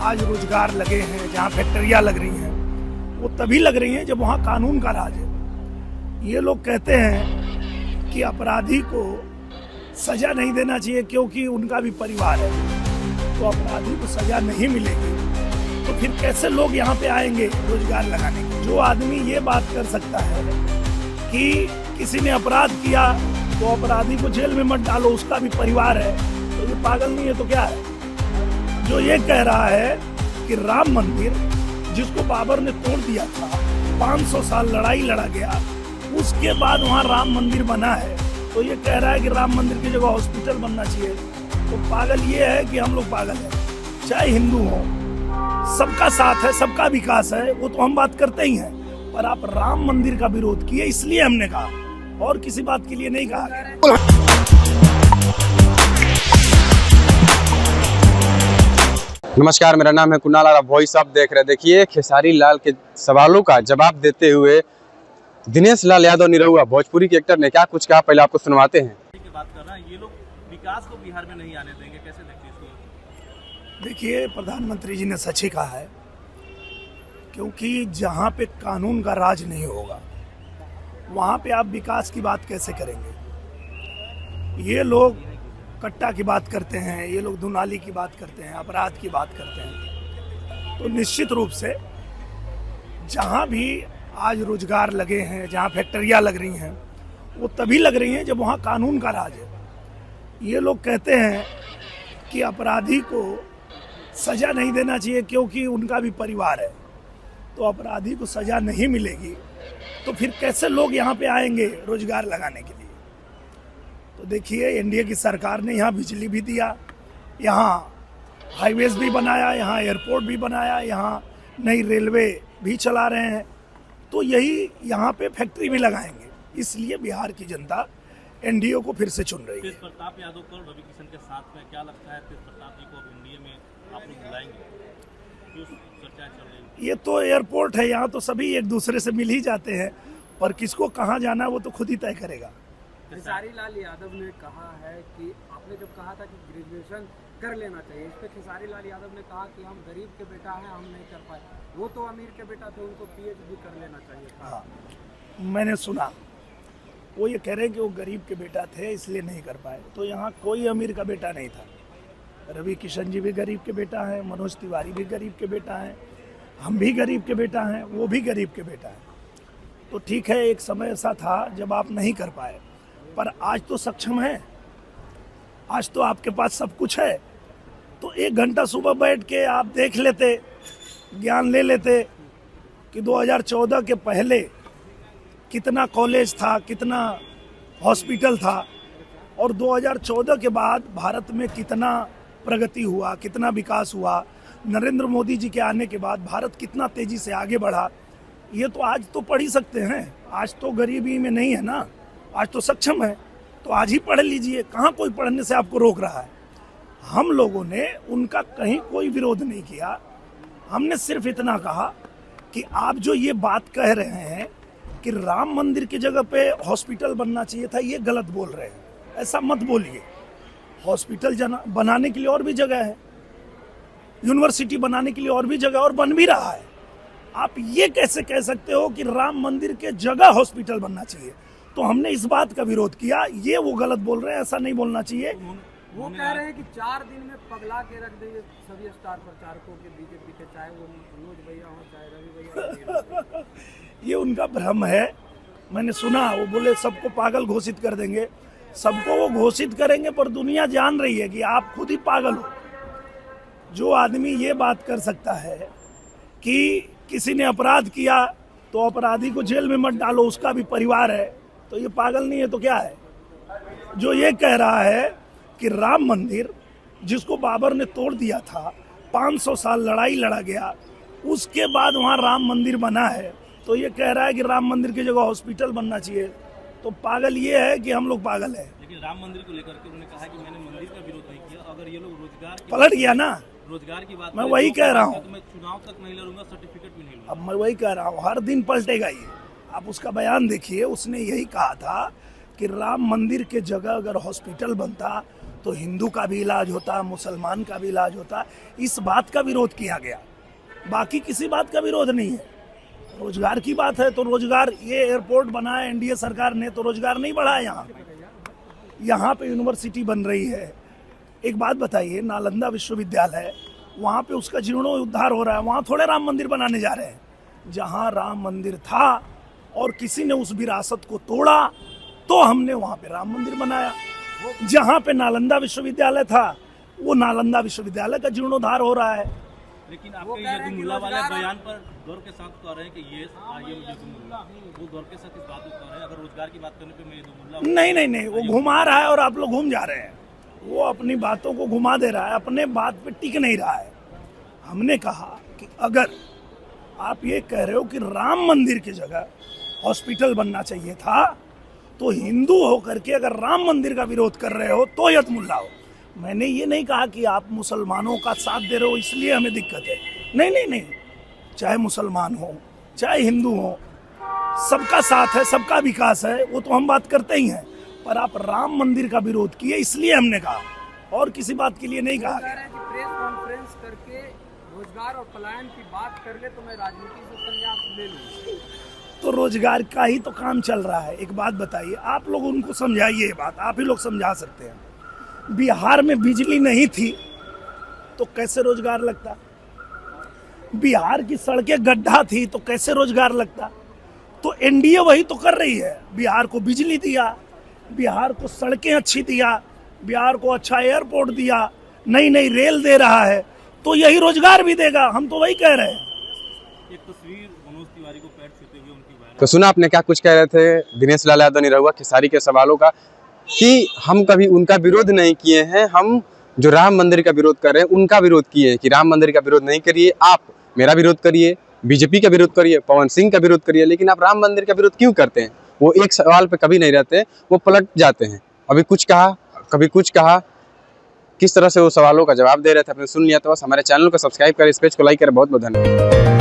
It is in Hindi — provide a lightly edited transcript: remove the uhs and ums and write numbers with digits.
आज रोजगार लगे हैं, जहाँ फैक्ट्रियाँ लग रही हैं, वो तभी लग रही हैं जब वहाँ कानून का राज है। ये लोग कहते हैं कि अपराधी को सजा नहीं देना चाहिए क्योंकि उनका भी परिवार है, तो अपराधी को सजा नहीं मिलेगी तो फिर कैसे लोग यहाँ पे आएंगे रोजगार लगाने के। जो आदमी ये बात कर सकता है कि किसी ने अपराध किया तो अपराधी को जेल में मत डालो, उसका भी परिवार है, तो ये पागल नहीं है तो क्या है। जो ये कह रहा है कि राम मंदिर जिसको बाबर ने तोड़ दिया था, 500 साल लड़ाई लड़ा गया, उसके बाद वहाँ राम मंदिर बना है, तो ये कह रहा है कि राम मंदिर की जगह हॉस्पिटल बनना चाहिए, तो पागल ये है कि हम लोग पागल हैं। चाहे हिंदू हो, सबका साथ है, सबका विकास है, वो तो हम बात करते ही हैं, पर आप राम मंदिर का विरोध किए इसलिए हमने कहा, और किसी बात के लिए नहीं कहा गया। नमस्कार, मेरा नाम है कुणाल और आप वॉइस आप देख रहे हैं। देखिए, खेसारी लाल के सवालों का जवाब देते हुए दिनेश लाल यादव निरहुआ भोजपुरी के एक्टर ने क्या कुछ कहा, पहले आपको सुनवाते हैं। बात कर रहा है, ये लोग विकास को बिहार में नहीं आने देंगे, कैसे देखते हैं इसको? देखिए, प्रधानमंत्री जी ने सच ही कहा है, क्योंकि जहाँ पे कानून का राज नहीं होगा वहाँ पे आप विकास की बात कैसे करेंगे। ये लोग कट्टा की बात करते हैं, ये लोग दुनाली की बात करते हैं, अपराध की बात करते हैं, तो निश्चित रूप से जहाँ भी आज रोजगार लगे हैं, जहाँ फैक्ट्रियाँ लग रही हैं, वो तभी लग रही हैं जब वहाँ कानून का राज है। ये लोग कहते हैं कि अपराधी को सजा नहीं देना चाहिए क्योंकि उनका भी परिवार है, तो अपराधी को सजा नहीं मिलेगी तो फिर कैसे लोग यहाँ पे आएंगे रोजगार लगाने के लिए। तो देखिए, एनडीए की सरकार ने यहाँ बिजली भी दिया, यहाँ हाईवेज भी बनाया, यहाँ एयरपोर्ट भी बनाया, यहाँ नई रेलवे भी चला रहे हैं, तो यही यहाँ पे फैक्ट्री भी लगाएंगे, इसलिए बिहार की जनता एनडीए को फिर से चुन रही है। तेज प्रताप यादव को रवि किशन के साथ में क्या लगता है, तेज प्रताप जी को अब एनडीए में आप लोग बुलाएंगे? जो चर्चा चल रही है, ये तो एयरपोर्ट है, यहाँ तो सभी एक दूसरे से मिल ही जाते हैं, पर किसको कहाँ जाना है वो तो खुद ही तय करेगा। खेसारी लाल यादव ने कहा है कि आपने जब कहा था कि ग्रेजुएशन कर लेना चाहिए, इस पे खेसारी लाल यादव ने कहा कि हम गरीब के बेटा हैं, हम नहीं कर पाए, वो तो अमीर के बेटा थे, उनको पीएचडी कर लेना चाहिए था। हाँ, मैंने सुना, वो ये कह रहे हैं कि वो गरीब के बेटा थे इसलिए नहीं कर पाए, तो यहाँ कोई अमीर का बेटा नहीं था। रवि किशन जी भी गरीब के बेटा हैं, मनोज तिवारी भी गरीब के बेटा हैं, हम भी गरीब के बेटा हैं, वो भी गरीब के बेटा हैं। तो ठीक है, एक समय ऐसा था जब आप नहीं कर पाए, पर आज तो सक्षम है, आज तो आपके पास सब कुछ है, तो 1 घंटा सुबह बैठ के आप देख लेते, ज्ञान ले लेते कि 2014 के पहले कितना कॉलेज था, कितना हॉस्पिटल था, और 2014 के बाद भारत में कितना प्रगति हुआ, कितना विकास हुआ, नरेंद्र मोदी जी के आने के बाद भारत कितना तेजी से आगे बढ़ा, ये तो आज तो पढ़ ही सकते हैं। आज तो गरीबी में नहीं है ना, आज तो सक्षम है, तो आज ही पढ़ लीजिए, कहाँ कोई पढ़ने से आपको रोक रहा है। हम लोगों ने उनका कहीं कोई विरोध नहीं किया, हमने सिर्फ इतना कहा कि आप जो ये बात कह रहे हैं कि राम मंदिर की जगह पे हॉस्पिटल बनना चाहिए था, ये गलत बोल रहे हैं, ऐसा मत बोलिए। हॉस्पिटल बनाने के लिए और भी जगह है, यूनिवर्सिटी बनाने के लिए और भी जगह, और बन भी रहा है। आप ये कैसे कह सकते हो कि राम मंदिर के जगह हॉस्पिटल बनना चाहिए? तो हमने इस बात का विरोध किया, ये वो गलत बोल रहे हैं, ऐसा नहीं बोलना चाहिए। वो कह रहे हैं कि 4 दिन में पगला के रख देंगे सभी स्टार प्रचारकों के, बीजेपी के, चाहे वो मनोज भैया हो चाहे रवि भैया। ये उनका भ्रम है, मैंने सुना, वो बोले सबको पागल घोषित कर देंगे, सबको वो घोषित करेंगे, पर दुनिया जान रही है कि आप खुद ही पागल हो। जो आदमी ये बात कर सकता है कि किसी ने अपराध किया तो अपराधी को जेल में मत डालो, उसका भी परिवार है, तो ये पागल नहीं है तो क्या है। जो ये कह रहा है कि राम मंदिर जिसको बाबर ने तोड़ दिया था, 500 साल लड़ाई लड़ा गया, उसके बाद वहाँ राम मंदिर बना है, तो ये कह रहा है कि राम मंदिर की जगह हॉस्पिटल बनना चाहिए, तो पागल ये है कि हम लोग पागल हैं। लेकिन राम मंदिर को लेकर के उन्होंने कहा कि मैंने मंदिर का विरोध नहीं किया, अगर ये लोग पलट गया ना, रोजगार की बात मैं वही कह रहा हूँ, तो मैं चुनाव तक नहीं लड़ूंगा, सर्टिफिकेट भी नहीं लूंगा। अब मैं वही कह रहा हूँ, हर दिन पलटेगा ये। आप उसका बयान देखिए, उसने यही कहा था कि राम मंदिर के जगह अगर हॉस्पिटल बनता तो हिंदू का भी इलाज होता, मुसलमान का भी इलाज होता। इस बात का विरोध किया गया, बाकी किसी बात का विरोध नहीं है। रोजगार की बात है तो रोजगार, ये एयरपोर्ट बना है एनडीए सरकार ने तो रोजगार नहीं बढ़ा है। यहाँ पे यूनिवर्सिटी बन रही है। एक बात बताइए, नालंदा विश्वविद्यालय, वहाँ पे उसका जीर्णोद्धार हो रहा है, वहाँ थोड़े राम मंदिर बनाने जा रहे हैं। जहाँ राम मंदिर था और किसी ने उस विरासत को तोड़ा तो हमने वहाँ पे राम मंदिर बनाया। जहाँ पे नालंदा विश्वविद्यालय था वो नालंदा विश्वविद्यालय का जीर्णोद्धार हो रहा है। लेकिन आपके यदुमुल्ला वाले बयान पर गौर के साथ कह रहे हैं कि ये यदुमुल्ला, वो गौर के साथ इस बात को कह रहे हैं। अगर रोजगार की बात करने पे मैं यदुमुल्ला नहीं, वो घुमा रहा है और आप लोग घूम जा रहे हैं। वो अपनी बातों को घुमा दे रहा है, अपने बात पे टिक नहीं रहा है। हमने कहा कि अगर आप ये कह रहे हो कि राम मंदिर की जगह हॉस्पिटल बनना चाहिए था, तो हिंदू होकर के अगर राम मंदिर का विरोध कर रहे हो तो यतमुल्ला हो। मैंने ये नहीं कहा कि आप मुसलमानों का साथ दे रहे हो इसलिए हमें दिक्कत है। नहीं, चाहे मुसलमान हो चाहे हिंदू हो, सबका साथ है, सबका विकास है, वो तो हम बात करते ही हैं। पर आप राम मंदिर का विरोध किए इसलिए हमने कहा, और किसी बात के लिए नहीं कहा। प्रेस कॉन्फ्रेंस करके रोजगार और पलायन की बात कर ले तो मैं राजनीति से संन्यास ले लूं। तो रोजगार का ही तो काम चल रहा है। एक बात बताइए, आप लोग उनको समझाइए, ये बात आप ही लोग समझा सकते हैं। बिहार में बिजली नहीं थी तो कैसे रोजगार लगता? बिहार की सड़कें गड्ढा थी तो कैसे रोजगार लगता? तो एनडीए वही तो कर रही है। बिहार को बिजली दिया, बिहार को सड़कें अच्छी दिया, बिहार को अच्छा एयरपोर्ट दिया, नई रेल दे रहा है, तो यही रोजगार भी देगा। हम तो वही कह रहे हैं। एक तस्वीर मनोज तिवारी को पैर छूते हुए उनकी वायरल। तो सुना आपने क्या कुछ कह रहे थे दिनेश लाल यादव निरहुआ खेसारी के सवालों का, कि हम कभी उनका विरोध नहीं किए हैं, हम जो राम मंदिर का विरोध कर रहे हैं उनका विरोध किए हैं। कि राम मंदिर का विरोध नहीं करिए, आप मेरा विरोध करिए, बीजेपी का विरोध करिए, पवन सिंह का विरोध करिए, लेकिन आप राम मंदिर का विरोध क्यों करते हैं? वो एक सवाल पे कभी नहीं रहते, वो पलट जाते हैं। अभी कुछ कहा, कभी कुछ कहा, किस तरह से वो सवालों का जवाब दे रहे थे आपने सुन लिया। तो बस हमारे चैनल को सब्सक्राइब करें, इस पेज को लाइक करें। बहुत बहुत धन्यवाद।